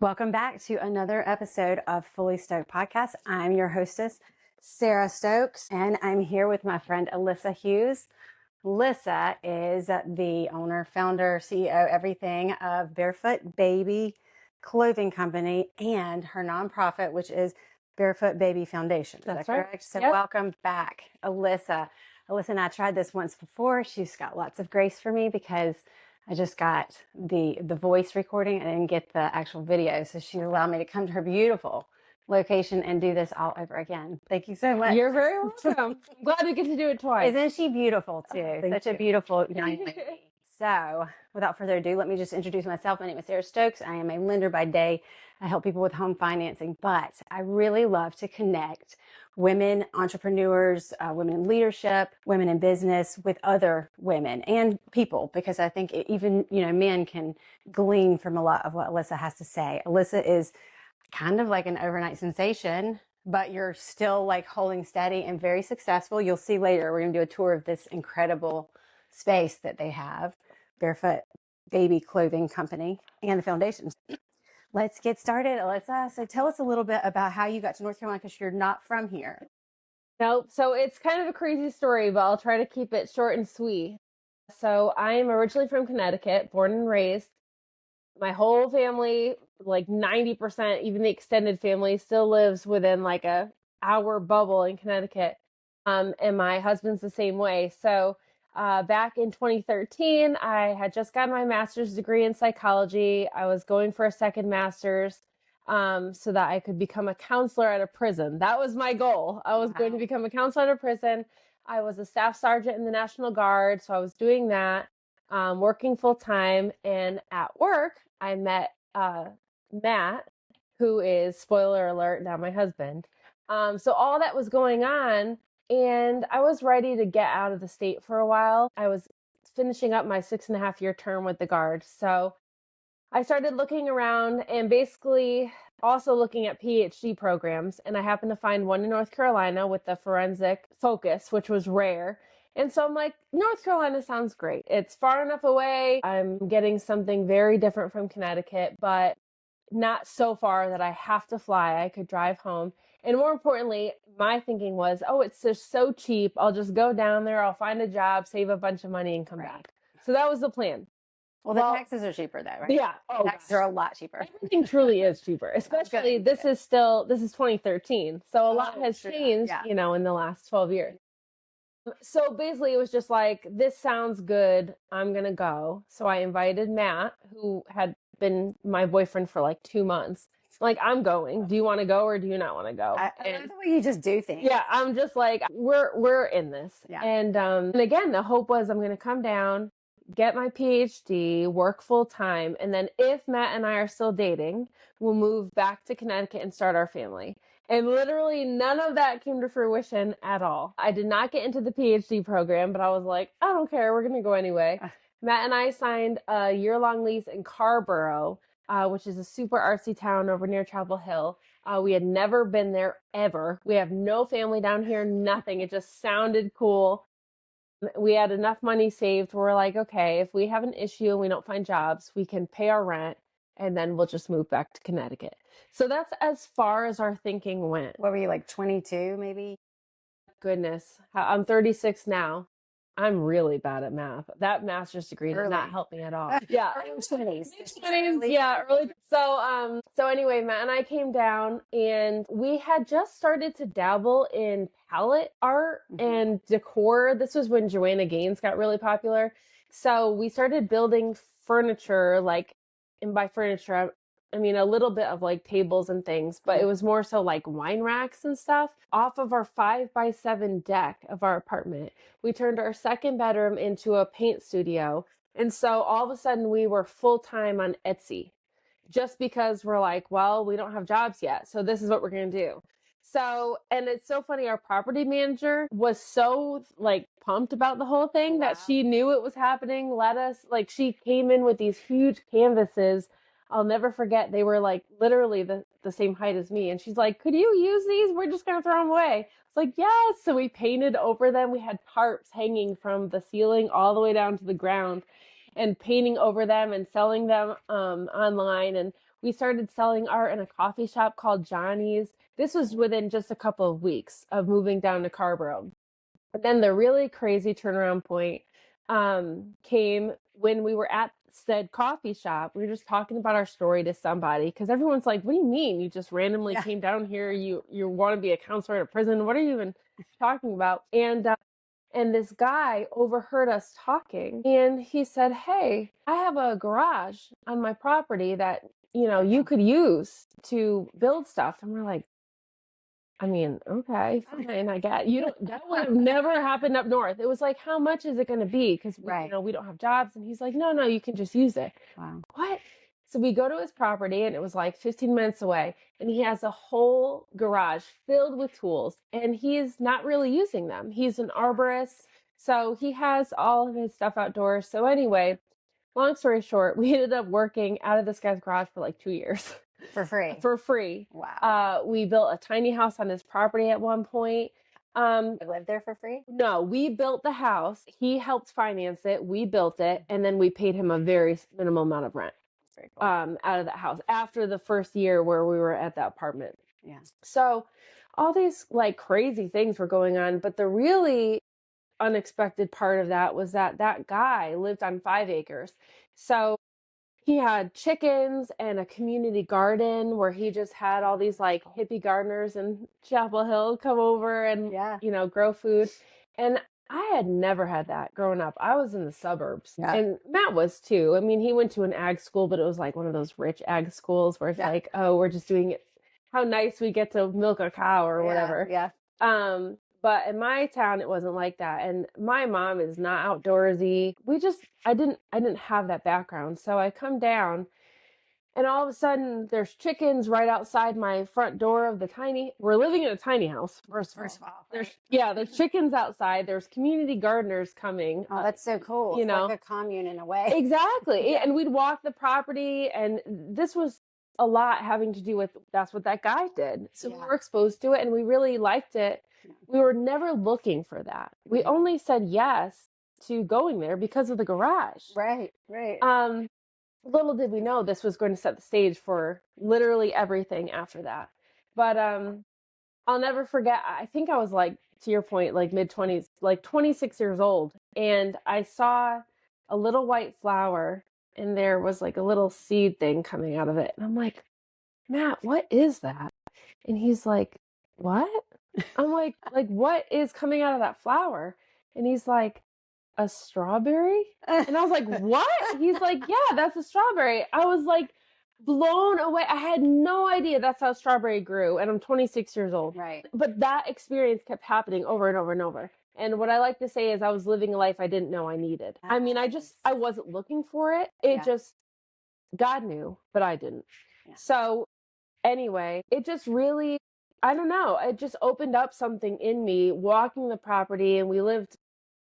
Welcome back to another episode of Fully Stoked Podcast. I'm your hostess, Sarah Stokes, and I'm here with my friend Alyssa Hughes. Alyssa is the owner, founder, CEO, everything of Barefoot Baby clothing company and her nonprofit, which is Barefoot Baby Foundation. Is that correct? So welcome back, Alyssa. Alyssa and I tried this once before. She's got lots of grace for me because I just got the voice recording. I didn't get the actual video. So she allowed me to come to her beautiful location and do this all over again. Thank you so much. You're very welcome. I'm glad we get to do it twice. Isn't she beautiful too? Such a beautiful young lady. So without further ado, let me just introduce myself. My name is Sarah Stokes. I am a lender by day. I help people with home financing, but I really love to connect women entrepreneurs, women in leadership, women in business with other women and people, because I think even, men can glean from a lot of what Alyssa has to say. Alyssa is kind of like an overnight sensation, but you're still like holding steady and very successful. You'll see later, we're going to do a tour of this incredible space that they have, Barefoot Baby Clothing Company and the foundations. Let's get started, Alyssa. So tell us a little bit about how you got to North Carolina, because you're not from here. Nope. So it's kind of a crazy story, but I'll try to keep it short and sweet. So I am originally from Connecticut, born and raised. My whole family, like 90%, even the extended family, still lives within like a hour bubble in Connecticut. And my husband's the same way. So back in 2013, I had just gotten my master's degree in psychology. I was going for a second master's so that I could become a counselor at a prison. That was my goal. I was going to become a counselor at a prison. I was a staff sergeant in the National Guard, so I was doing that, working full time. And at work, I met Matt, who is, spoiler alert, now my husband. So all that was going on, and I was ready to get out of the state for a while. I was finishing up my 6.5-year term with the Guard. So I started looking around and basically also looking at PhD programs. And I happened to find one in North Carolina with the forensic focus, which was rare. And so I'm like, North Carolina sounds great. It's far enough away. I'm getting something very different from Connecticut, but not so far that I have to fly. I could drive home. And more importantly, my thinking was, oh, it's just so cheap. I'll just go down there. I'll find a job, save a bunch of money, and come back. So that was the plan. Well, the taxes are cheaper though, right? Yeah. The taxes are a lot cheaper. Everything truly is cheaper, especially this is 2013. So a lot has changed, in the last 12 years. So basically it was just like, this sounds good. I'm going to go. So I invited Matt, who had been my boyfriend for like 2 months. Like, I'm going. Do you want to go or do you not want to go? I love the way you just do things. Yeah, I'm just like, we're in this. Yeah. And again, the hope was I'm going to come down, get my PhD, work full time. And then if Matt and I are still dating, we'll move back to Connecticut and start our family. And literally none of that came to fruition at all. I did not get into the PhD program, but I was like, I don't care. We're going to go anyway. Matt and I signed a year-long lease in Carborough, which is a super artsy town over near Chapel Hill. We had never been there ever. We have no family down here, nothing. It just sounded cool. We had enough money saved. We're like, okay, if we have an issue and we don't find jobs, we can pay our rent and then we'll just move back to Connecticut. So that's as far as our thinking went. What were you, like 22 maybe? Goodness, I'm 36 now. I'm really bad at math. That master's degree did not help me at all. Yeah. Early 20s. Yeah, early. So anyway, Matt and I came down and we had just started to dabble in palette art and decor. This was when Joanna Gaines got really popular. So we started building furniture, and by furniture, I mean, a little bit of like tables and things, but it was more so like wine racks and stuff off of our 5x7 deck of our apartment. We turned our second bedroom into a paint studio. And so all of a sudden we were full time on Etsy just because we're like, well, we don't have jobs yet. So this is what we're going to do. So, and it's so funny. Our property manager was so like pumped about the whole thing that she knew it was happening. She came in with these huge canvases. I'll never forget. They were like literally the same height as me. And she's like, could you use these? We're just going to throw them away. It's like, yes. So we painted over them. We had tarps hanging from the ceiling all the way down to the ground. and painting over them and selling them online. And we started selling art in a coffee shop called Johnny's. This was within just a couple of weeks of moving down to Carborough. But then the really crazy turnaround point came when we were at said coffee shop. We were just talking about our story to somebody, because everyone's like, what do you mean you just randomly came down here? You want to be a counselor at a prison? What are you even talking about? And this guy overheard us talking, and he said, hey, I have a garage on my property that, you could use to build stuff. And we're like, I mean, okay, fine, I get that would have never happened up north. It was like, how much is it going to be? Because we don't have jobs. And he's like, no, you can just use it. Wow. What? So we go to his property, and it was like 15 minutes away, and he has a whole garage filled with tools, and he's not really using them. He's an arborist, so he has all of his stuff outdoors. So anyway, long story short, we ended up working out of this guy's garage for like 2 years. For free. For free. Wow. We built a tiny house on his property at one point. You lived there for free? No, we built the house. He helped finance it. We built it, and then we paid him a very minimal amount of rent. Very cool. Out of that house after the first year where we were at that apartment. Yeah. So all these like crazy things were going on, but the really unexpected part of that was that guy lived on 5 acres. So he had chickens and a community garden where he just had all these like hippie gardeners in Chapel Hill come over and, grow food. And I had never had that growing up. I was in the suburbs, and Matt was too. I mean, he went to an ag school, but it was like one of those rich ag schools where it's like, oh, we're just doing it. How nice we get to milk a cow or whatever. Yeah. But in my town, it wasn't like that. And my mom is not outdoorsy. I didn't have that background. So I come down, and all of a sudden there's chickens right outside my front door of we're living in a tiny house. First of all. There's chickens outside. There's community gardeners coming. Oh, that's so cool. It's like a commune in a way. Exactly. Yeah. And we'd walk the property, and this was a lot having to do with, that's what that guy did. So we were exposed to it, and we really liked it. We were never looking for that. We only said yes to going there because of the garage. Right. Little did we know this was going to set the stage for literally everything after that. But I'll never forget, I think I was like, to your point, like mid-20s, like 26 years old. And I saw a little white flower, and there was like a little seed thing coming out of it. And I'm like, Matt, what is that? And he's like, what? I'm like, what is coming out of that flower? And he's like, a strawberry? And I was like, what? He's like, yeah, that's a strawberry. I was like blown away. I had no idea that's how strawberry grew. And I'm 26 years old. Right. But that experience kept happening over and over and over. And what I like to say is I was living a life I didn't know I needed. I mean, I wasn't looking for it. God knew, but I didn't. Yeah. So anyway, it just really, I don't know. It just opened up something in me walking the property, and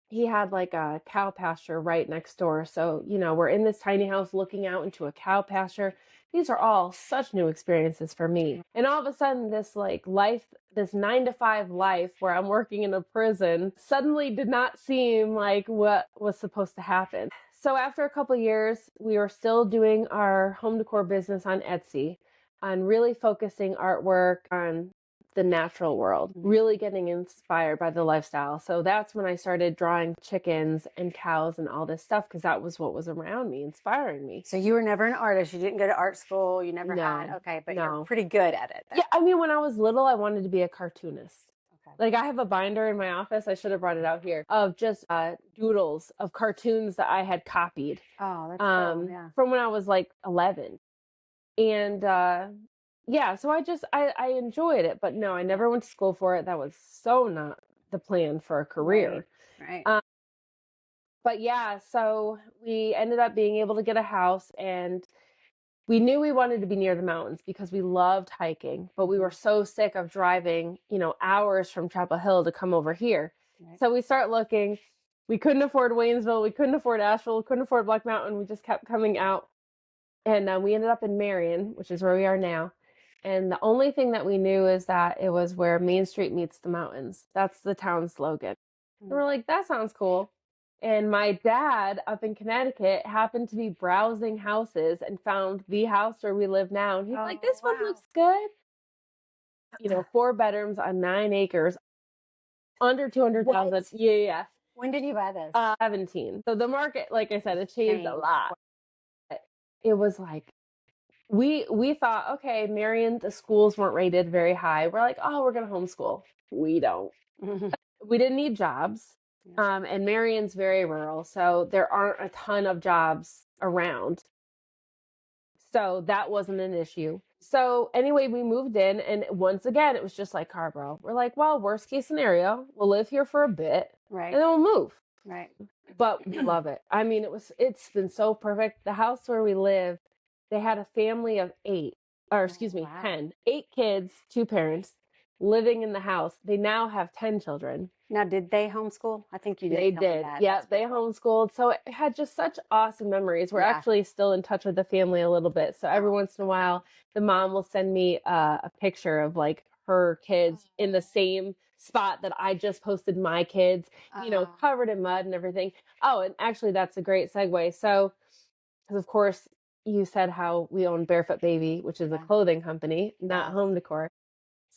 he had like a cow pasture right next door. So, we're in this tiny house looking out into a cow pasture. These are all such new experiences for me. And all of a sudden this like life, this 9-to-5 life where I'm working in a prison suddenly did not seem like what was supposed to happen. So after a couple of years, we were still doing our home decor business on Etsy, on really focusing artwork on the natural world, really getting inspired by the lifestyle. So that's when I started drawing chickens and cows and all this stuff, because that was what was around me, inspiring me. So you were never an artist. You didn't go to art school. You never had. Okay, but you're pretty good at it then. Yeah, I mean, when I was little, I wanted to be a cartoonist. Okay. Like I have a binder in my office, I should have brought it out here, of just doodles of cartoons that I had copied. Oh, that's cool. Yeah. From when I was like 11. And yeah, so I enjoyed it, but no, I never went to school for it. That was so not the plan for a career. Right. But yeah, so we ended up being able to get a house, and we knew we wanted to be near the mountains because we loved hiking, but we were so sick of driving, hours from Chapel Hill to come over here. Right. So we start looking. We couldn't afford Waynesville. We couldn't afford Asheville. Couldn't afford Black Mountain. We just kept coming out. And we ended up in Marion, which is where we are now. And the only thing that we knew is that it was where Main Street meets the mountains. That's the town slogan. And we're like, that sounds cool. And my dad up in Connecticut happened to be browsing houses and found the house where we live now. And he's like, this one looks good. 4 bedrooms on 9 acres, under 200,000. Yeah. When did you buy this? 17. So the market, like I said, it changed a lot. It was like, we thought, okay, Marion, the schools weren't rated very high. We're like, oh, we're going to homeschool. We don't. We didn't need jobs. And Marion's very rural, so there aren't a ton of jobs around. So that wasn't an issue. So anyway, we moved in, and once again, it was just like Carborough. We're like, well, worst case scenario, we'll live here for a bit, right, and then we'll move. Right. But we love it. I mean, it's been so perfect. The house where we live, they had a family of 10, 8 kids, 2 parents living in the house. They now have 10 children. Now, did they homeschool? I think you did. They did. Yeah, they homeschooled. So it had just such awesome memories. We're actually still in touch with the family a little bit. So every once in a while, the mom will send me a picture of like her kids in the same spot that I just posted my kids, covered in mud and everything. Oh, and actually that's a great segue. So, because of course you said how we own Barefoot Baby, which is a clothing company, not home decor.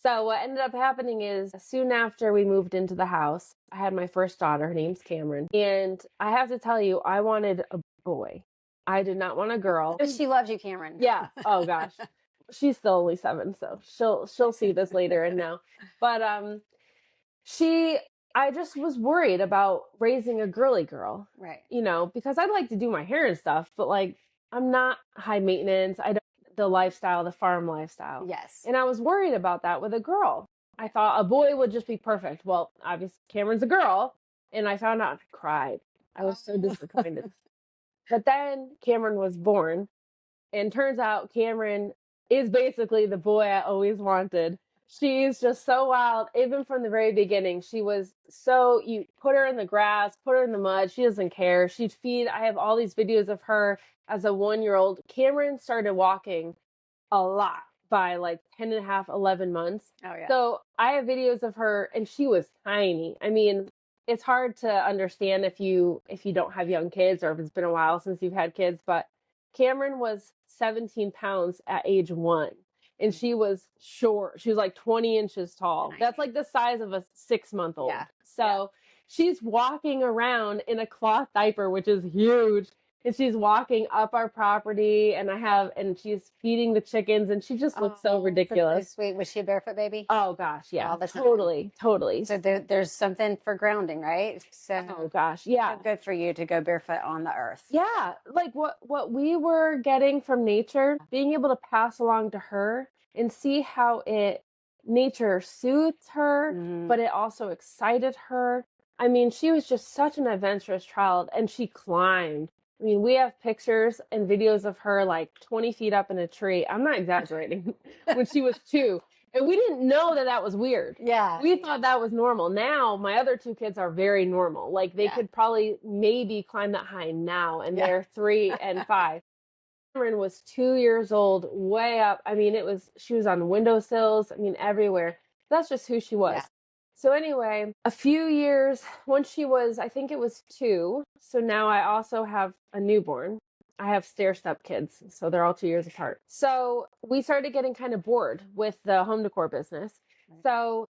So what ended up happening is soon after we moved into the house, I had my first daughter. Her name's Cameron. And I have to tell you, I wanted a boy. I did not want a girl. But she loves you, Cameron. Yeah. Oh gosh. She's still only 7, so she'll see this later and know. But I just was worried about raising a girly girl. Right. Because I'd like to do my hair and stuff, but like I'm not high maintenance. I don't the lifestyle, the farm lifestyle. Yes. And I was worried about that with a girl. I thought a boy would just be perfect. Well, obviously Cameron's a girl, and I found out, I cried. I was so disappointed. But then Cameron was born, and turns out Cameron is basically the boy I always wanted. She's just so wild. Even from the very beginning, she was you put her in the grass, put her in the mud. She doesn't care. She'd feed. I have all these videos of her as a 1-year-old. Cameron started walking a lot by like 10 and a half, 11 months. Oh, yeah. So I have videos of her, and she was tiny. I mean, it's hard to understand if you don't have young kids or if it's been a while since you've had kids, but Cameron was 17 pounds at age 1. And she was short. She was like 20 inches tall. Nice. That's like the size of a 6-month-old. Yeah. So she's walking around in a cloth diaper, which is huge. And she's walking up our property, and she's feeding the chickens, and she just looks so ridiculous. So sweet. Was she a barefoot baby? Oh gosh, yeah, totally. So there's something for grounding, right? So oh gosh, yeah, so good for you to go barefoot on the earth. Yeah, like what we were getting from nature, being able to pass along to her and see how nature soothed her, but it also excited her. I mean, she was just such an adventurous child, and she climbed. I mean, we have pictures and videos of her like 20 feet up in a tree. I'm not exaggerating. When she was 2. And we didn't know that was weird. Yeah. We thought that was normal. Now, my other 2 kids are very normal. Like, they could probably maybe climb that high now, and they're 3 and 5. Cameron was 2 years old, way up. I mean, she was on windowsills. I mean, everywhere. That's just who she was. Yeah. So anyway, a few years, once she was, I think it was 2. So now I also have a newborn. I have stair-step kids, so they're all 2 years apart. So we started getting kind of bored with the home decor business. So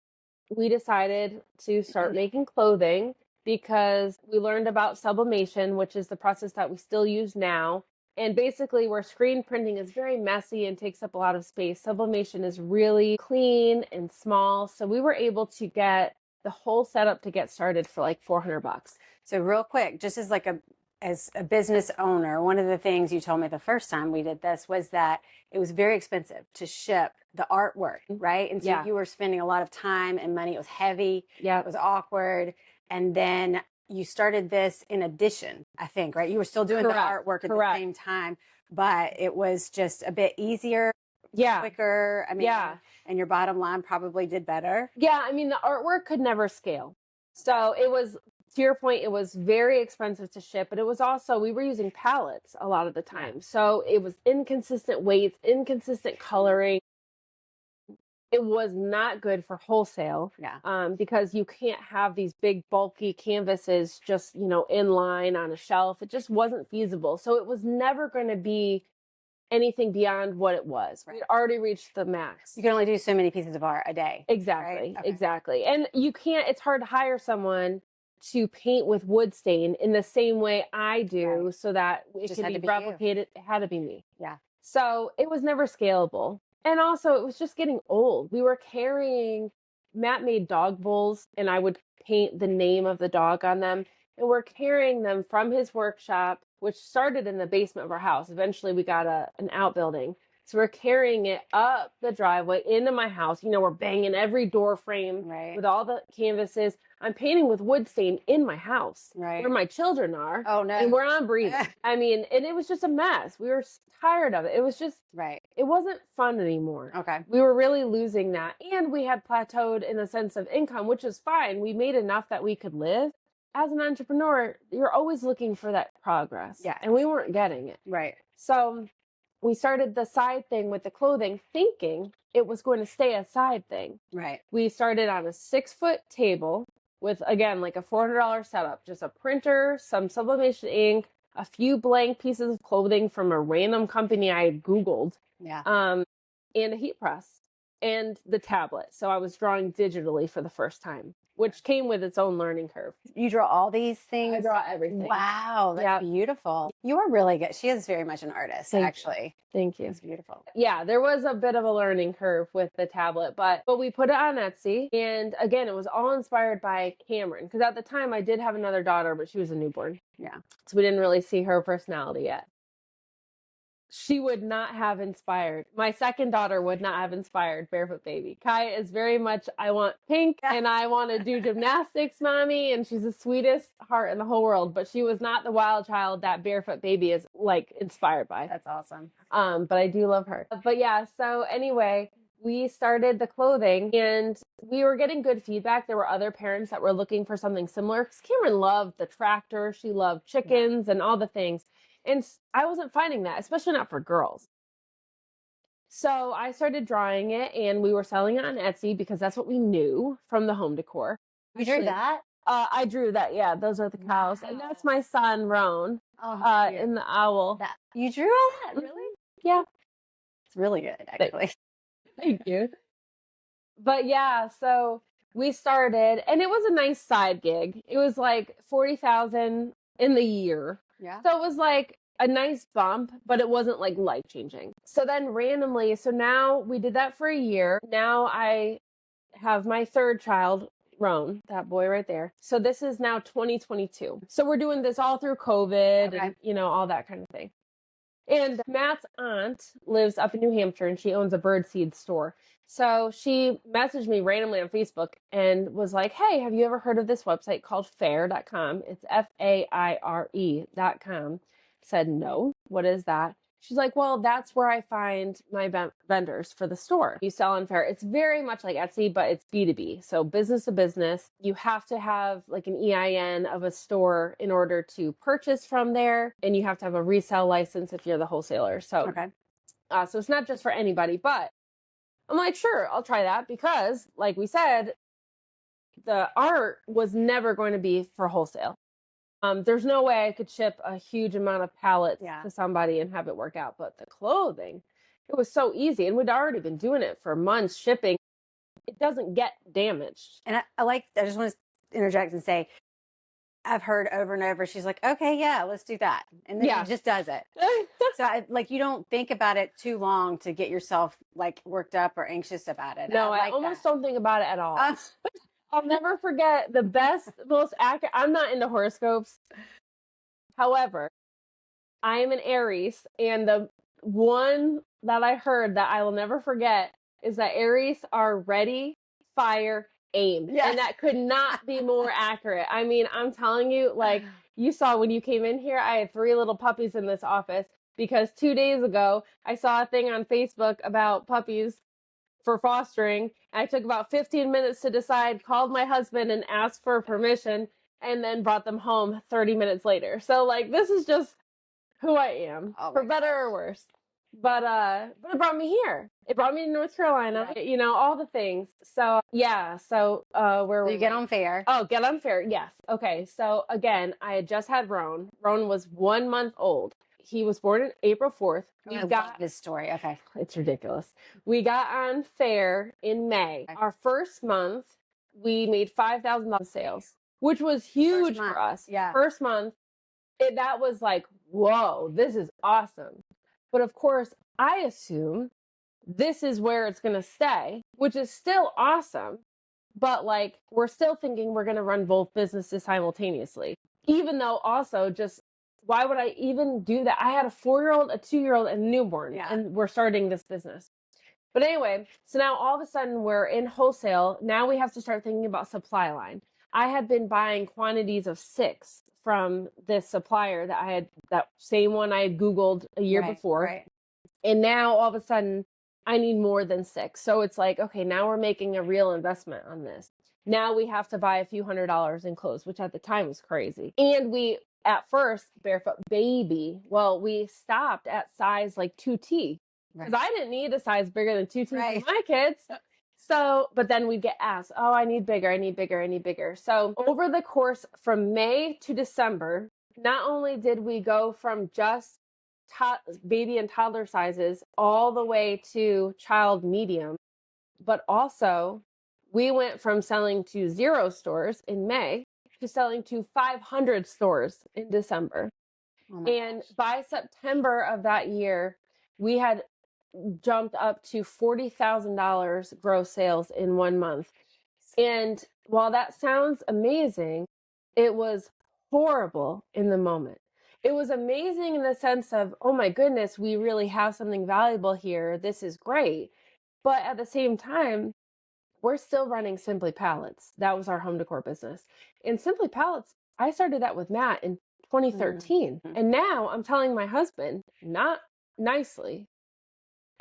we decided to start making clothing because we learned about sublimation, which is the process that we still use now. And basically, where screen printing is very messy and takes up a lot of space, sublimation is really clean and small. So we were able to get the whole setup to get started for like $400. So real quick, just as a business owner, one of the things you told me the first time we did this was that it was very expensive to ship the artwork, right? And so you were spending a lot of time and money. It was heavy. Yeah. It was awkward. And then you started this in addition, I think, right? You were still doing the artwork at the same time, but it was just a bit easier, quicker. I mean, and your bottom line probably did better. Yeah, I mean, the artwork could never scale. So it was, to your point, it was very expensive to ship, but it was also, we were using pallets a lot of the time. So it was inconsistent weights, inconsistent coloring. It was not good for wholesale. Yeah. Because you can't have these big bulky canvases just, in line on a shelf. It just wasn't feasible. So it was never going to be anything beyond what it was. Right. We'd already reached the max. You can only do so many pieces of art a day. Exactly. Right? Okay. Exactly. And it's hard to hire someone to paint with wood stain in the same way I do, Right. so that it Just can had be to be you. replicated. It had to be me. Yeah. So it was never scalable. And also it was just getting old. We were carrying Matt made dog bowls, and I would paint the name of the dog on them. And we're carrying them from his workshop, which started in the basement of our house. Eventually we got an outbuilding. So we're carrying it up the driveway into my house. We're banging every door frame Right. with all the canvases. I'm painting with wood stain in my house, right, where my children are. Oh no. And where I'm breathing. And it was just a mess. We were tired of it. It was just, right. It wasn't fun anymore. Okay. We were really losing that. And we had plateaued in the sense of income, which is fine. We made enough that we could live. As an entrepreneur, you're always looking for that progress. Yeah. And we weren't getting it. Right. So we started the side thing with the clothing, thinking it was going to stay a side thing. Right. We started on a 6-foot table with, again, like a $400 setup, just a printer, some sublimation ink, a few blank pieces of clothing from a random company I had Googled. Yeah. And a heat press and the tablet. So I was drawing digitally for the first time, which came with its own learning curve. You draw all these things? I draw everything. Wow, that's beautiful. You are really good. She is very much an artist, actually. Thank you. It's beautiful. Yeah, there was a bit of a learning curve with the tablet, but we put it on Etsy. And again, it was all inspired by Cameron, because at the time I did have another daughter, but she was a newborn. Yeah. So we didn't really see her personality yet. She would not have inspired. My second daughter would not have inspired Barefoot Baby. Kai is very much, I want pink and I want to do gymnastics, mommy. And she's the sweetest heart in the whole world. But she was not the wild child that Barefoot Baby is inspired by. That's awesome. But I do love her. But yeah, so anyway, we started the clothing and we were getting good feedback. There were other parents that were looking for something similar, because Cameron loved the tractor. She loved chickens and all the things. And I wasn't finding that, especially not for girls. So I started drawing it, and we were selling it on Etsy because that's what we knew from the home decor. You drew that? I drew that. Yeah, those are the cows. Wow. And that's my son, Roan, in the owl. You drew all that? Really? Yeah. It's really good, actually. Thank you. But yeah, so we started, and it was a nice side gig. It was like $40,000 in the year. Yeah. So it was like a nice bump, but it wasn't like life-changing. So then randomly, so now we did that for a year. Now I have my third child, Roan, that boy right there. So this is now 2022. So we're doing this all through COVID and, all that kind of thing. And Matt's aunt lives up in New Hampshire, and she owns a birdseed store. So she messaged me randomly on Facebook and was like, hey, have you ever heard of this website called faire.com? It's FAIRE.com. Said, no, what is that? She's like, well, that's where I find my vendors for the store. You sell on Faire. It's very much like Etsy, but it's B2B. So business to business. You have to have like an EIN of a store in order to purchase from there. And you have to have a resale license if you're the wholesaler. So, so it's not just for anybody, but I'm like, sure, I'll try that, because like we said, the art was never going to be for wholesale. There's no way I could ship a huge amount of pallets to somebody and have it work out. But the clothing, it was so easy. And we'd already been doing it for months, shipping. It doesn't get damaged. And I just want to interject and say, I've heard over and over, she's like, okay, yeah, let's do that. And then she just does it. So you don't think about it too long to get yourself like worked up or anxious about it. No, I almost don't think about it at all. I'll never forget the best, most accurate. I'm not into horoscopes. However, I am an Aries, and the one that I heard that I will never forget is that Aries are ready, fire, aim. Yes. And that could not be more accurate. I mean, I'm telling you, like you saw when you came in here, I had 3 little puppies in this office, because 2 days ago, I saw a thing on Facebook about puppies for fostering. I took about 15 minutes to decide, called my husband and asked for permission, and then brought them home 30 minutes later. So like, this is just who I am, for better or worse. But it brought me here. It brought me to North Carolina, you know, all the things. So yeah, where So you get on fair. Oh, get on fair. Yes. Okay. So again, I had just had Roan. Roan was 1 month old. He was born on April 4th. I love this story. Okay. It's ridiculous. We got on fair in May. Okay. Our first month, we made $5,000 sales, which was huge for us. Yeah. First month, that was like, whoa, this is awesome. But of course, I assume this is where it's going to stay, which is still awesome. But like, we're still thinking we're going to run both businesses simultaneously, even though also just, why would I even do that? I had a 4-year-old, a 2-year-old, and a newborn, and we're starting this business. But anyway, so now all of a sudden we're in wholesale. Now we have to start thinking about supply line. I had been buying quantities of 6 from this supplier that same one I had Googled a year before. Right. And now all of a sudden I need more than 6. So it's like, okay, now we're making a real investment on this. Now we have to buy a few $100s in clothes, which at the time was crazy. And we, at first, Barefoot Baby, well, we stopped at size like 2T. Because I didn't need a size bigger than 2T for my kids. So, but then we'd get asked, oh, I need bigger, I need bigger, I need bigger. So over the course from May to December, not only did we go from just baby and toddler sizes all the way to child medium, but also we went from selling to 0 stores in May to selling to 500 stores in December. And by September of that year, we had jumped up to $40,000 gross sales in 1 month. And while that sounds amazing, it was horrible in the moment. It was amazing in the sense of, oh my goodness, we really have something valuable here. This is great. But at the same time, we're still running Simply Pallets. That was our home decor business. And Simply Pallets, I started that with Matt in 2013. And now I'm telling my husband, not nicely,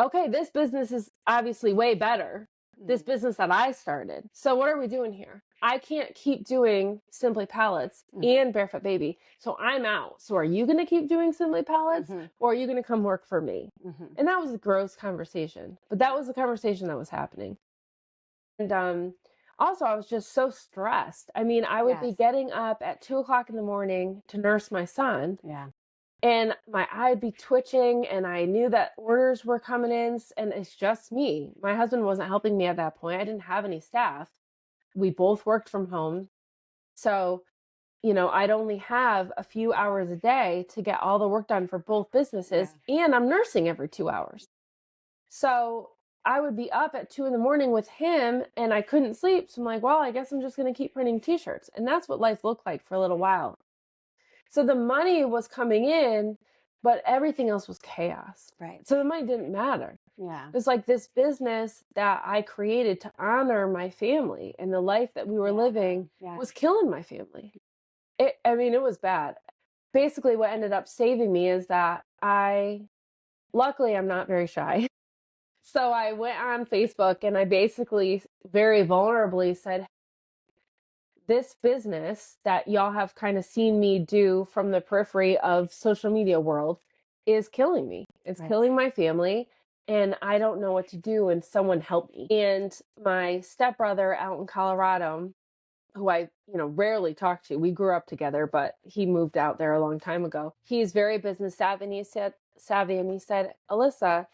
okay, this business is obviously way better. This business that I started. So what are we doing here? I can't keep doing Simply Pallets and Barefoot Baby. So I'm out. So are you going to keep doing Simply Pallets or are you going to come work for me? And that was a gross conversation, but that was the conversation that was happening. And also I was just so stressed. I mean, I would be getting up at 2:00 in the morning to nurse my son. And I'd be twitching and I knew that orders were coming in and it's just me. My husband wasn't helping me at that point. I didn't have any staff. We both worked from home. So, you know, I'd only have a few hours a day to get all the work done for both businesses. And I'm nursing every 2 hours. So I would be up at 2 in the morning with him and I couldn't sleep. So I'm like, well, I guess I'm just going to keep printing t-shirts. And that's what life looked like for a little while. So the money was coming in, but everything else was chaos. So the money didn't matter. It was like this business that I created to honor my family and the life that we were living was killing my family. It was bad. Basically what ended up saving me is that luckily I'm not very shy. So I went on Facebook and I basically very vulnerably said, this business that y'all have kind of seen me do from the periphery of social media world is killing me. It's killing my family and I don't know what to do and someone help me. And my stepbrother out in Colorado, who I, rarely talk to, we grew up together, but he moved out there a long time ago. He's very business savvy and he said, Alyssa,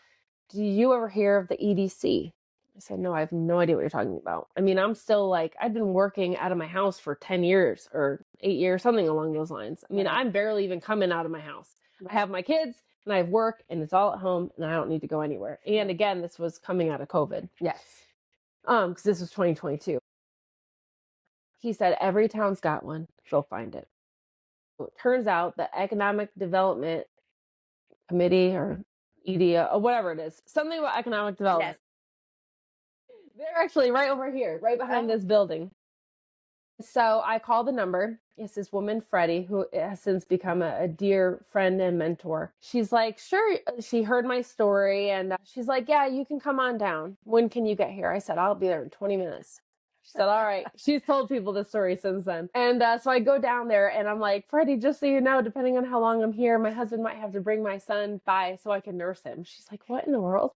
do you ever hear of the EDC? I said, no, I have no idea what you're talking about. I mean, I'm still I've been working out of my house for 10 years or 8 years, something along those lines. I mean, I'm barely even coming out of my house. I have my kids and I have work and it's all at home and I don't need to go anywhere. And again, this was coming out of COVID. Because this was 2022. He said, every town's got one. Go find it. So it turns out the Economic Development Committee or EDA or whatever it is, something about economic development. They're actually right over here, right behind this building. So I called the number. It's this woman, Freddie, who has since become a dear friend and mentor. She's like, sure. She heard my story and she's like, yeah, you can come on down. When can you get here? I said, I'll be there in 20 minutes. She said, all right. She's told people this story since then. And so I go down there and I'm like, Freddie, just so you know, depending on how long I'm here, my husband might have to bring my son by so I can nurse him. She's like, what in the world?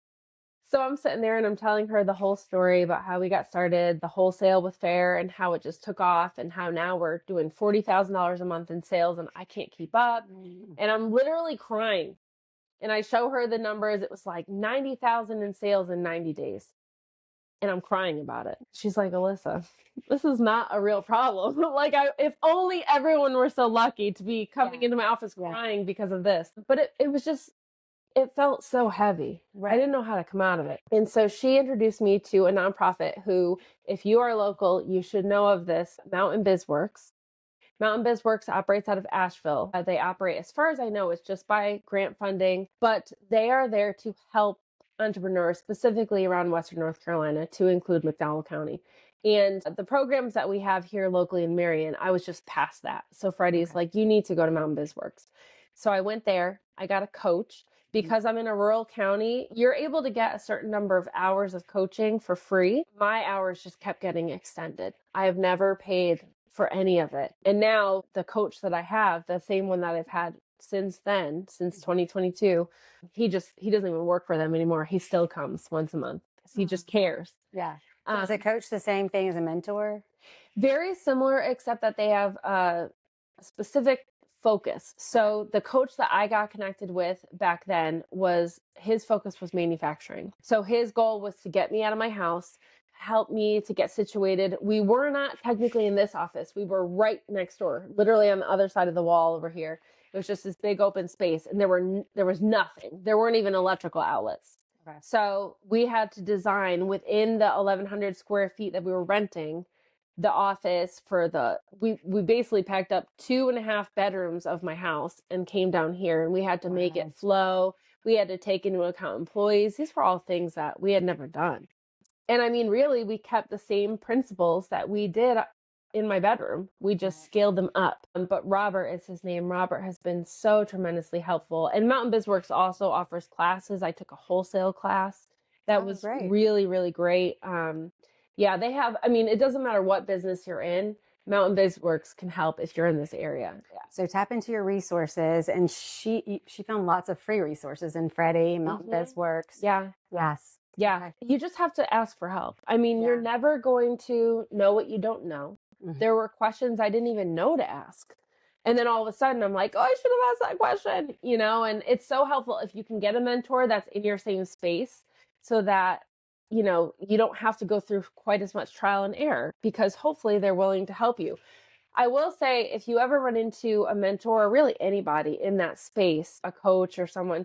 So I'm sitting there and I'm telling her the whole story about how we got started, the wholesale with Fair, and how it just took off, and how now we're doing $40,000 a month in sales and I can't keep up. And I'm literally crying. And I show her the numbers. It was like 90,000 in sales in 90 days. And I'm crying about it. She's like, Alyssa, this is not a real problem. Like, if only everyone were so lucky to be coming into my office crying because of this. But it was just, it felt so heavy. Right. I didn't know how to come out of it. And so she introduced me to a nonprofit who, if you are local, you should know of this, Mountain BizWorks. Mountain BizWorks operates out of Asheville. They operate, as far as I know, it's just by grant funding, but they are there to help entrepreneurs specifically around Western North Carolina, to include McDowell County. And the programs that we have here locally in Marion, I was just past that. So Freddie's like, you need to go to Mountain BizWorks. So I went there. I got a coach. Because I'm in a rural county, you're able to get a certain number of hours of coaching for free. My hours just kept getting extended. I have never paid for any of it. And now the coach that I have, the same one that I've had since then, since 2022, he doesn't even work for them anymore. He still comes once a month because he just cares. Yeah. So is a coach the same thing as a mentor? Very similar, except that they have a specific focus. So the coach that I got connected with back then, his focus was manufacturing. So his goal was to get me out of my house, help me to get situated. We were not technically in this office. We were right next door, literally on the other side of the wall over here. It was just this big open space, and there was nothing. There weren't even electrical outlets. Okay. So we had to design within the 1,100 square feet that we were renting the office we basically packed up 2.5 bedrooms of my house and came down here, and we had to make it flow. We had to take into account employees. These were all things that we had never done. And I mean, really, we kept the same principles that we did in my bedroom. We just scaled them up. But Robert is his name. Robert has been so tremendously helpful. And Mountain BizWorks also offers classes. I took a wholesale class that was really, really great. Yeah, they have, I mean, it doesn't matter what business you're in, Mountain BizWorks can help if you're in this area. Yeah. So tap into your resources, and she found lots of free resources in Freddie, Mountain BizWorks. Yeah. Yes. Yeah. Okay. You just have to ask for help. I mean, you're never going to know what you don't know. Mm-hmm. There were questions I didn't even know to ask. And then all of a sudden I'm like, oh, I should have asked that question, and it's so helpful if you can get a mentor that's in your same space, so that you don't have to go through quite as much trial and error, because hopefully they're willing to help you. I will say, if you ever run into a mentor, or really anybody in that space, a coach or someone,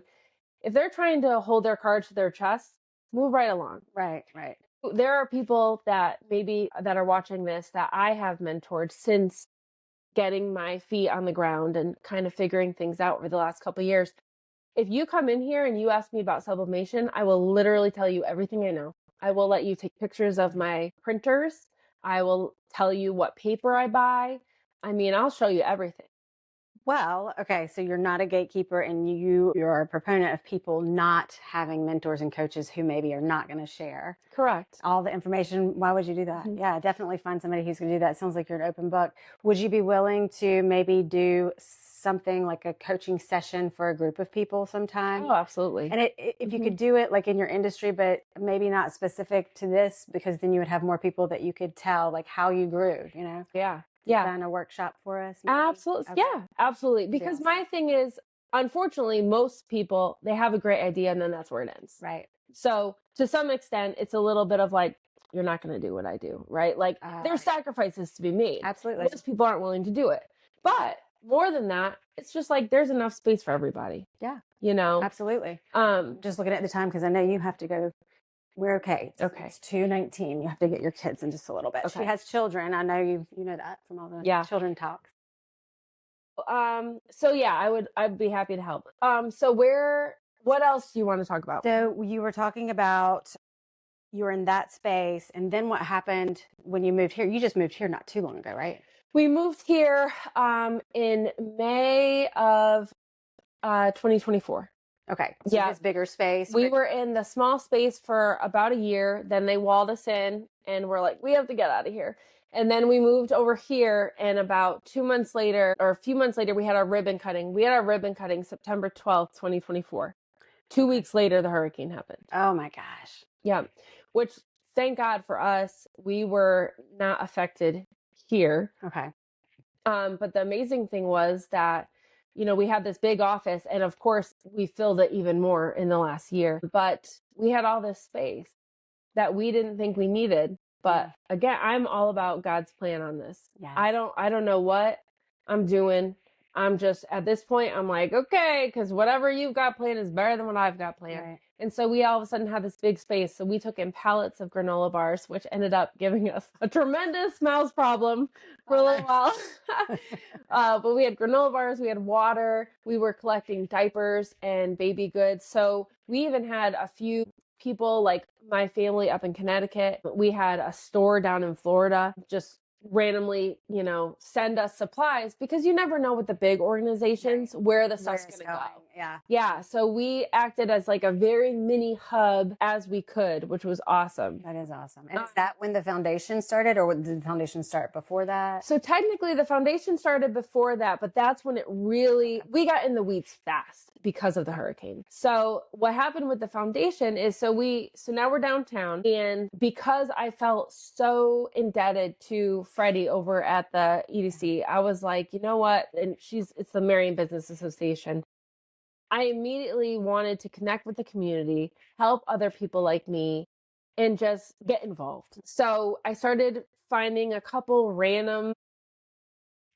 if they're trying to hold their cards to their chest, move right along. Right. There are people that are watching this that I have mentored since getting my feet on the ground and kind of figuring things out over the last couple of years. If you come in here and you ask me about sublimation, I will literally tell you everything I know. I will let you take pictures of my printers. I will tell you what paper I buy. I mean, I'll show you everything. Well, okay, so you're not a gatekeeper, and you're a proponent of people not having mentors and coaches who maybe are not going to share. Correct. All the information. Why would you do that? Mm-hmm. Yeah, definitely find somebody who's going to do that. It sounds like you're an open book. Would you be willing to maybe do something like a coaching session for a group of people sometime? Oh, absolutely. And if you could do it like in your industry, but maybe not specific to this, because then you would have more people that you could tell like how you grew, Yeah. Design a workshop for us? Maybe? Absolutely. Okay. Yeah, absolutely. Because my thing is, unfortunately, most people, they have a great idea and then that's where it ends. Right. So to some extent, it's a little bit of like, you're not going to do what I do, right? Like there's sacrifices to be made. Absolutely. Most people aren't willing to do it. But more than that, it's just like there's enough space for everybody. Yeah. Absolutely. Just looking at the time, because I know you have to go. We're okay. It's 2:19. You have to get your kids in just a little bit. Okay. She has children. I know you know that from all the children talks. So yeah, I'd be happy to help. So what else do you want to talk about? So you were talking about you were in that space, and then what happened when you moved here? You just moved here not too long ago, right? We moved here in May of 2024. Okay. So Yeah. this bigger space. We were in the small space for about a year. Then they walled us in and we're like, we have to get out of here. And then we moved over here, and about 2 months later, or a few months later, we had our ribbon cutting. We had our ribbon cutting September 12th, 2024. 2 weeks later, the hurricane happened. Oh my gosh. Yeah. Which, thank God for us, we were not affected here. Okay. But the amazing thing was that, we had this big office, and of course we filled it even more in the last year, but we had all this space that we didn't think we needed. But again, I'm all about God's plan on this. Yes. I don't know what I'm doing. I'm just, at this point, I'm like, okay, because whatever you've got planned is better than what I've got planned. Right. And so we all of a sudden had this big space. So we took in pallets of granola bars, which ended up giving us a tremendous mouse problem for a little while. But we had granola bars, we had water, we were collecting diapers and baby goods. So we even had a few people, like my family up in Connecticut. We had a store down in Florida just randomly, send us supplies, because you never know with the big organizations where the stuff's going to go. Yeah. Yeah. So we acted as like a very mini hub as we could, which was awesome. That is awesome. And is that when the foundation started, or did the foundation start before that? So technically the foundation started before that, but that's when it really, we got in the weeds fast because of the hurricane. So what happened with the foundation is, so now we're downtown, and because I felt so indebted to Freddie over at the EDC, I was like, you know what? And it's the Marion Business Association. I immediately wanted to connect with the community, help other people like me, and just get involved. So I started finding a couple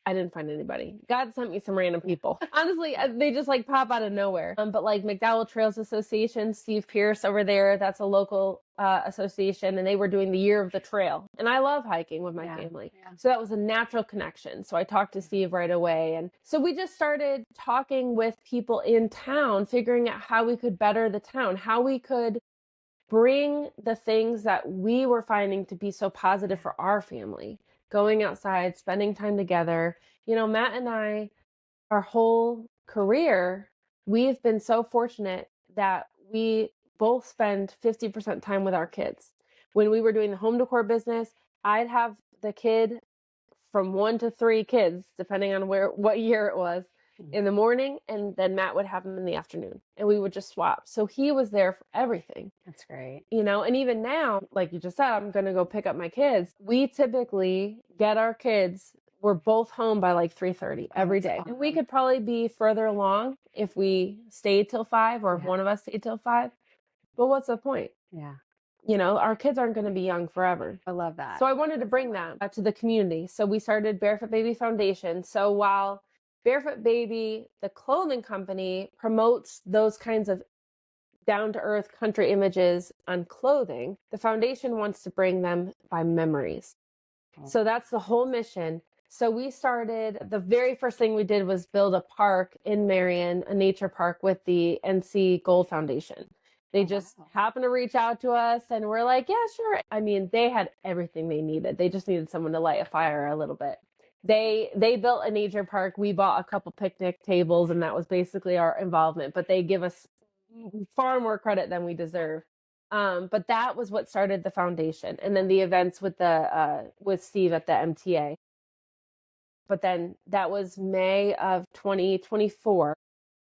I didn't find anybody. God sent me some random people. Honestly, they just like pop out of nowhere. But like McDowell Trails Association, Steve Pierce over there, that's a local association, and they were doing the Year of the Trail. And I love hiking with my family. Yeah. So that was a natural connection. So I talked to Steve right away. And so we just started talking with people in town, figuring out how we could better the town, how we could bring the things that we were finding to be so positive for our family. Going outside, spending time together. Matt and I, our whole career, we've been so fortunate that we both spend 50% time with our kids. When we were doing the home decor business, I'd have the kid from 1 to 3 kids, depending on what year it was, in the morning, and then Matt would have them in the afternoon, and we would just swap. So he was there for everything. That's great. And even now, like you just said, I'm going to go pick up my kids. We typically get our kids, we're both home by like 3:30 every day. And we could probably be further along if we stayed till 5, or if one of us stayed till 5. But what's the point? Yeah. Our kids aren't going to be young forever. I love that. So I wanted to bring that to the community. So we started Barefoot Baby Foundation. So while Barefoot Baby, the clothing company, promotes those kinds of down-to-earth country images on clothing, the foundation wants to bring them by memories. So that's the whole mission. So we started, the very first thing we did was build a park in Marion, a nature park, with the NC Gold Foundation. They just happened to reach out to us, and we're like, yeah, sure. I mean, they had everything they needed. They just needed someone to light a fire a little bit. They built a nature park. We bought a couple picnic tables, and that was basically our involvement. But they give us far more credit than we deserve. But that was what started the foundation, and then the events with Steve at the MTA. But then that was May of 2024.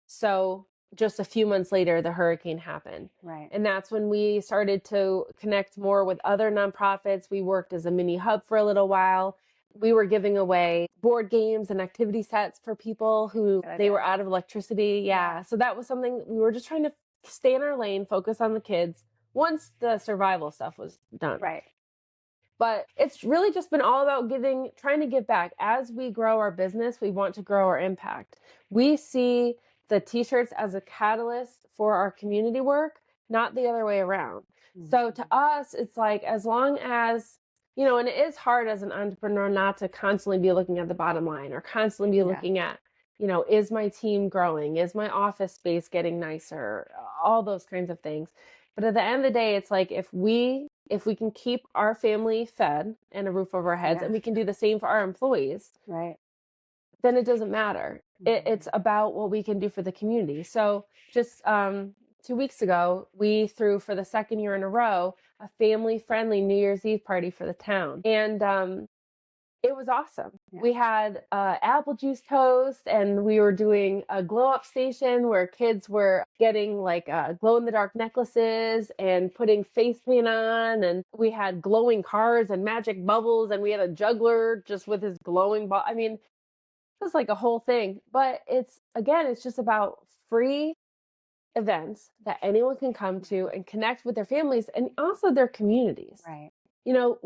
So just a few months later, the hurricane happened. Right. And that's when we started to connect more with other nonprofits. We worked as a mini hub for a little while. We were giving away board games and activity sets for people who they were out of electricity. Yeah. So that was something we were just trying to stay in our lane, focus on the kids once the survival stuff was done. Right. But it's really just been all about trying to give back. As we grow our business, we want to grow our impact. We see the t-shirts as a catalyst for our community work, not the other way around. Mm-hmm. So to us, it's like, as long as, and it is hard as an entrepreneur not to constantly be looking at the bottom line, or constantly be looking at, is my team growing? Is my office space getting nicer? All those kinds of things. But at the end of the day, it's like, if we can keep our family fed and a roof over our heads, and we can do the same for our employees, right, then it doesn't matter. It's about what we can do for the community. So just 2 weeks ago, we threw for the second year in a row a family-friendly New Year's Eve party for the town. And it was awesome. Yeah. We had apple juice toast, and we were doing a glow-up station where kids were getting like glow-in-the-dark necklaces and putting face paint on. And we had glowing cars and magic bubbles, and we had a juggler just with his glowing ball. I mean, it was like a whole thing. But it's just about free events that anyone can come to and connect with their families and also their communities. Right. You know,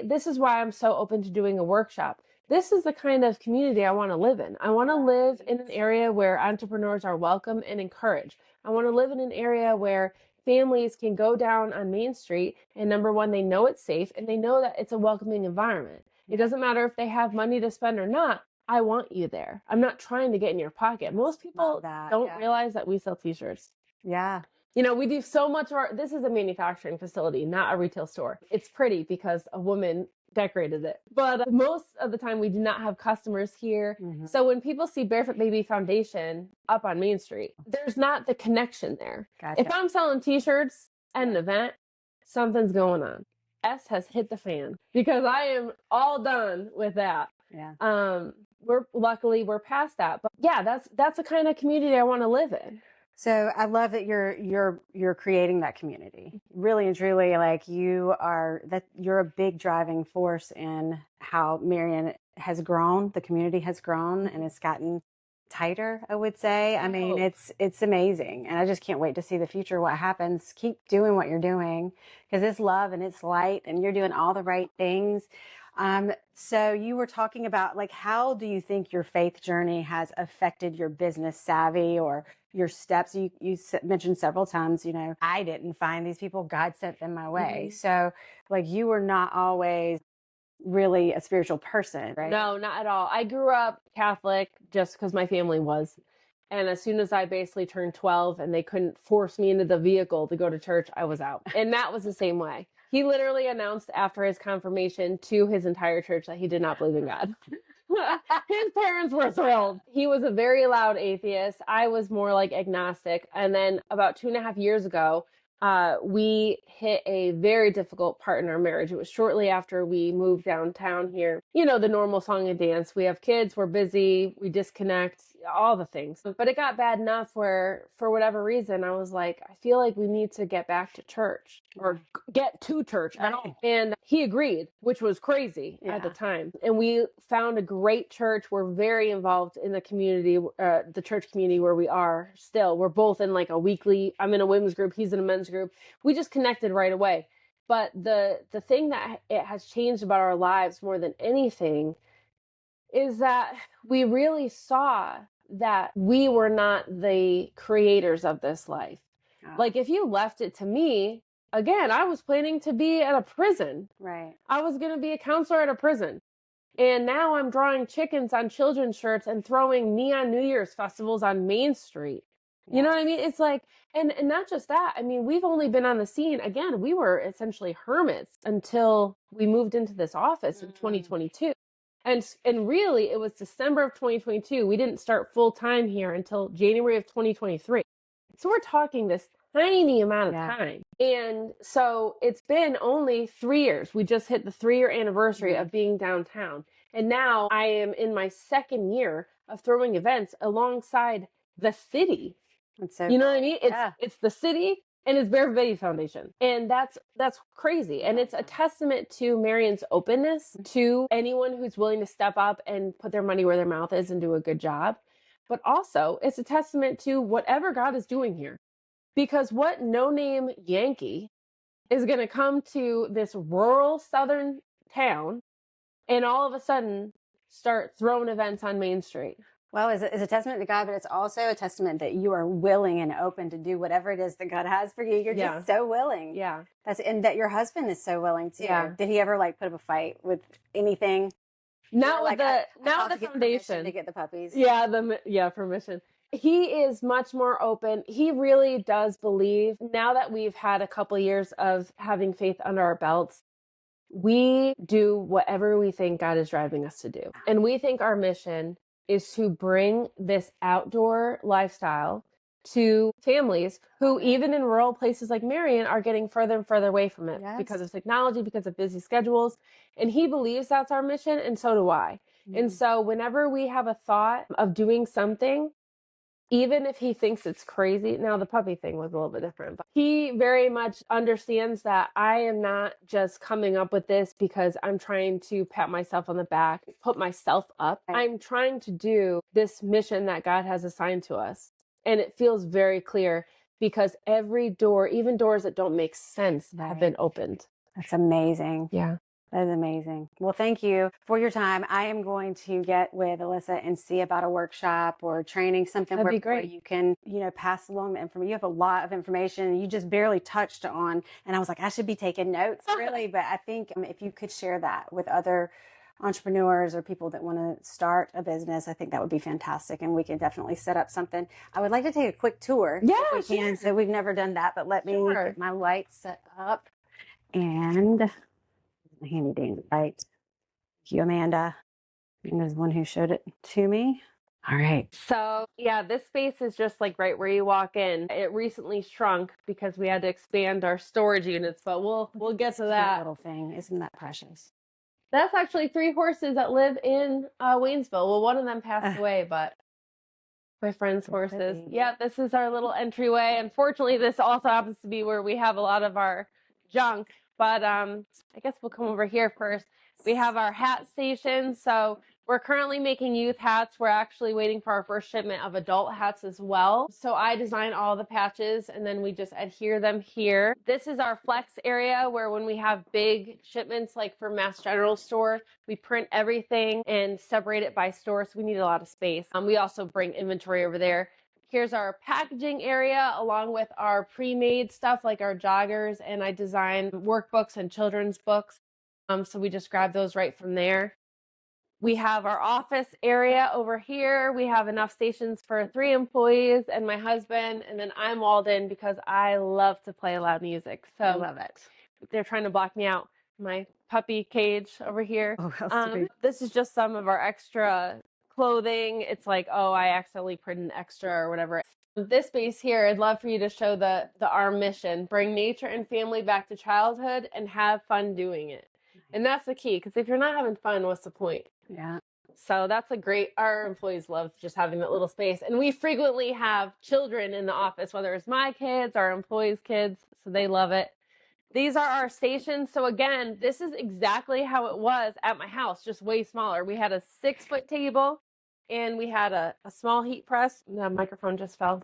this is why I'm so open to doing a workshop. This is the kind of community I want to live in. I want to live in an area where entrepreneurs are welcome and encouraged. I want to live in an area where families can go down on Main Street and number one, they know it's safe and they know that it's a welcoming environment. It doesn't matter if they have money to spend or not. I want you there. I'm not trying to get in your pocket. Most people don't realize that we sell t-shirts. Yeah. You know, we do so much of this is a manufacturing facility, not a retail store. It's pretty because a woman decorated it. But most of the time we do not have customers here. Mm-hmm. So when people see Barefoot Baby Foundation up on Main Street, there's not the connection there. Gotcha. If I'm selling t-shirts at an event, something's going on. S has hit the fan because I am all done with that. Yeah. We're past that. But yeah, that's the kind of community I want to live in. So I love that you're creating that community. Really and truly, like you're a big driving force in how Marion has grown, the community has grown, and it's gotten tighter, I would say. I mean, it's amazing. And I just can't wait to see the future, what happens. Keep doing what you're doing because it's love and it's light and you're doing all the right things. So you were talking about like, how do you think your faith journey has affected your business savvy or your steps? You mentioned several times, you know, I didn't find these people, God sent them my way. Mm-hmm. So like you were not always really a spiritual person, right? No, not at all. I grew up Catholic just because my family was. And as soon as I basically turned 12 and they couldn't force me into the vehicle to go to church, I was out. And Matt was the same way. He literally announced after his confirmation to his entire church that he did not believe in God. His parents were thrilled. He was a very loud atheist. I was more like agnostic. And then about 2.5 years ago, we hit a very difficult part in our marriage. It was shortly after we moved downtown here. You know, the normal song and dance. We have kids, we're busy, we disconnect, all the things. But it got bad enough where, for whatever reason, I was like, I feel like we need to get back to church or get to church at all. And he agreed, which was crazy at the time. And we found a great church. We're very involved in the community, the church community where we are still. We're both in like a weekly, I'm in a women's group, he's in a men's group. We just connected right away. But the thing that it has changed about our lives more than anything is that we really saw that we were not the creators of this life. Oh. Like if you left it to me, again, I was planning to be at a prison. Right. I was going to be a counselor at a prison. And now I'm drawing chickens on children's shirts and throwing neon New Year's festivals on Main Street. Yes. You know what I mean? It's like, and not just that. I mean, we've only been on the scene. Again, we were essentially hermits until we moved into this office in 2022. And really, it was December of 2022. We didn't start full time here until January of 2023. So we're talking this tiny amount of time. And so it's been only 3 years. We just hit the 3-year anniversary of being downtown. And now I am in my second year of throwing events alongside the city. So you know what I mean? It's the city and it's Barefoot Baby Foundation. And that's crazy. And it's a testament to Marion's openness to anyone who's willing to step up and put their money where their mouth is and do a good job. But also it's a testament to whatever God is doing here. Because what no-name Yankee is going to come to this rural southern town and all of a sudden start throwing events on Main Street? Well, it's a testament to God, but it's also a testament that you are willing and open to do whatever it is that God has for you. You're just so willing. Yeah. And that your husband is so willing too. Yeah. Did he ever like put up a fight with anything? Not with the foundation to get the puppies. Yeah, permission. He is much more open. He really does believe, now that we've had a couple years of having faith under our belts, we do whatever we think God is driving us to do. And we think our mission is to bring this outdoor lifestyle to families who, even in rural places like Marion, are getting further and further away from it because of technology, because of busy schedules. And he believes that's our mission, and so do I. And so whenever we have a thought of doing something, even if he thinks it's crazy, now the puppy thing was a little bit different, but he very much understands that I am not just coming up with this because I'm trying to pat myself on the back, put myself up. I'm trying to do this mission that God has assigned to us. And it feels very clear because every door, even doors that don't make sense, have been opened. That's amazing. Yeah. That is amazing. Well, thank you for your time. I am going to get with Alyssa and see about a workshop or training, something That'd be where great. you can, pass along the information. You have a lot of information you just barely touched on. And I was like, I should be taking notes, really. But I think if you could share that with other entrepreneurs or people that want to start a business, I think that would be fantastic. And we can definitely set up something. I would like to take a quick tour if we can. So we've never done that, but let me get my lights set up and handy dandy light. Thank you, Amanda. You're the one who showed it to me. All right. So yeah, this space is just like right where you walk in. It recently shrunk because we had to expand our storage units, but we'll get to that. Little thing, isn't that precious? That's actually 3 horses that live in Waynesville. Well, one of them passed away, but my friend's horses. Yeah, this is our little entryway. Unfortunately, this also happens to be where we have a lot of our junk. But I guess we'll come over here first. We have our hat station. So we're currently making youth hats. We're actually waiting for our first shipment of adult hats as well. So I design all the patches and then we just adhere them here. This is our flex area where when we have big shipments, like for Mass General Store, we print everything and separate it by store. So we need a lot of space. We also bring inventory over there. Here's our packaging area along with our pre-made stuff like our joggers, and I design workbooks and children's books. So we just grab those right from there. We have our office area over here. We have enough stations for 3 employees and my husband, and then I'm walled in because I love to play loud music. So I love it. They're trying to block me out. My puppy cage over here. Oh, this is just some of our extra clothing. It's like, oh, I accidentally printed an extra or whatever. This space here, I'd love for you to show our mission: bring nature and family back to childhood and have fun doing it. And that's the key, because if you're not having fun, what's the point? Yeah. So that's our employees love just having that little space. And we frequently have children in the office, whether it's my kids, our employees' kids, so they love it. These are our stations. So again, this is exactly how it was at my house, just way smaller. We had a 6-foot table and we had a small heat press. The microphone just fell.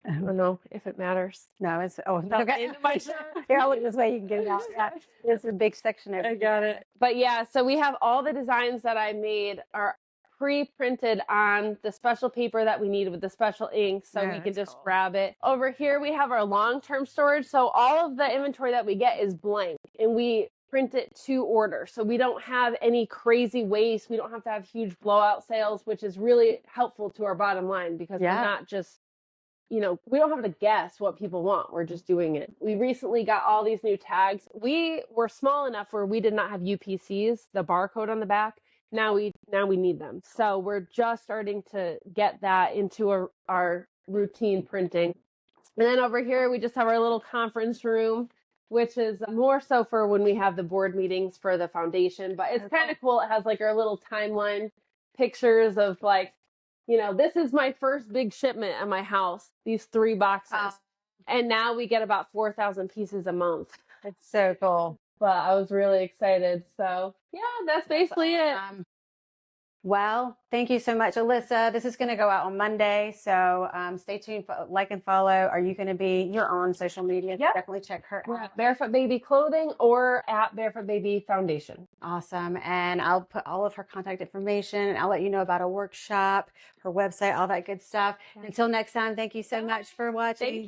I don't know if it matters. No, it's okay. Into my shirt. Here, I'll look this way. You can get it out. Yeah, it's a big section over. I got it. But yeah, so we have all the designs that I made are pre-printed on the special paper that we need with the special ink, so we can just grab it. Over here we have our long-term storage. So all of the inventory that we get is blank and we print it to order. So we don't have any crazy waste. We don't have to have huge blowout sales, which is really helpful to our bottom line because we're not just, we don't have to guess what people want. We're just doing it. We recently got all these new tags. We were small enough where we did not have UPCs, the barcode on the back. Now we need them. So we're just starting to get that into our routine printing. And then over here, we just have our little conference room, which is more so for when we have the board meetings for the foundation. But it's kind of cool. It has like our little timeline pictures of like, this is my first big shipment at my house, these 3 boxes. And now we get about 4,000 pieces a month. It's so cool. But I was really excited. So yeah, that's basically it. Well, thank you so much, Alyssa. This is going to go out on Monday. So stay tuned, like and follow. Are you going to be, you're on social media? Yep. Definitely check her out. Barefoot Baby Clothing or at Barefoot Baby Foundation. Awesome. And I'll put all of her contact information and I'll let you know about a workshop, her website, all that good stuff. Until next time, thank you so much for watching. Thank you.